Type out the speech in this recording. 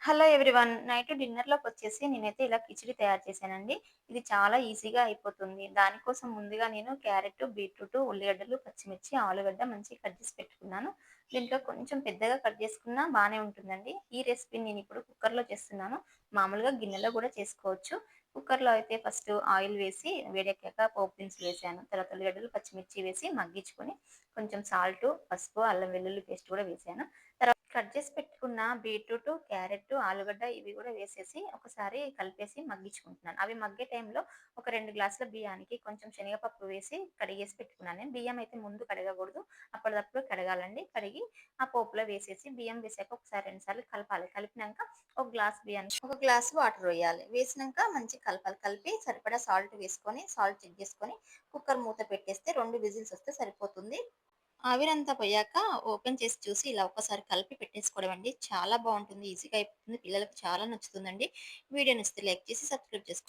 Hello everyone. Night డిన్నర్‌లోకొచ్చేసి నేనైతే ఇలా కిచిడి తయారు చేశానండి. ఇది చాలా ఈజీగా అయిపోతుంది. దానికోసం ముందుగా నేను క్యారెట్, బీట్రూట్, ఉల్లిగడ్డలు, పచ్చిమిర్చి, ఆలుగడ్డ మంచిగా కట్ చేసి పెట్టుకున్నాను. దీంట్లో కొంచెం పెద్దగా కట్ చేసుకున్నా బానే ఉంటుందండి. ఈ రెసిపీని నేనిప్పుడు కుక్కర్‌లో చేస్తున్నాను. మామూలుగా గిన్నెలో గూడా చేసుకోవచ్చు. కుక్కర్‌లో అయితే ఫస్ట్ ఆయిల్ వేసి వేడెక్కాక పోపు దినుసులు వేశాను. తర్వాత ఉల్లిగడ్డలు, పచ్చిమిర్చి వేసి మగ్గించుకొని కొంచెం సాల్టు, పసుపు, అల్లం వెల్లుల్లి పేస్ట్ కూడా వేశాను. కట్ చేసి పెట్టుకున్న బీట్రూట్, క్యారెట్, ఆలుగడ్డ ఇవి గూడా వేసేసి ఒకసారి కలిపేసి మగ్గించుకుంటున్నాను. అవి మగ్గే టైంలో ఒక 2 గ్లాసుల బియ్యానికి కొంచెం శనగపప్పు వేసి కడిగేసి పెట్టుకున్నాను నేను. బియ్యం అయితే ముందు కడగకూడదు. అప్పటిదప్పుడు కడగాలండి. కడిగి ఆ పోపులో వేసేసి బియ్యం వేసాక ఒకసారి 2 సార్లు కలపాలి. కలిపినంక ఒక గ్లాస్ బియ్యానికి ఒక గ్లాస్ వాటర్ వేయాలి. వేసినంక మంచిగా కలపాలి. కలిపి సరిపడా సాల్ట్ వేసుకొని, సాల్ట్ చెక్ చేసుకొని కుక్కర్ మూత పెట్టేస్తే 2 విజిల్స్ వస్తే సరిపోతుంది. ఆవిరంతా పోయాక ఓపెన్ చేసి చూసి ఇలా ఒక్కసారి కలిపి పెట్టేసుకోవడం అండి. చాలా బావుంటుంది. ఈజీగా అయిపోతుంది. పిల్లలకి చాలా నచ్చుతుందండి. వీడియో నచ్చితే లైక్ చేసి సబ్స్క్రైబ్ చేసుకోండి.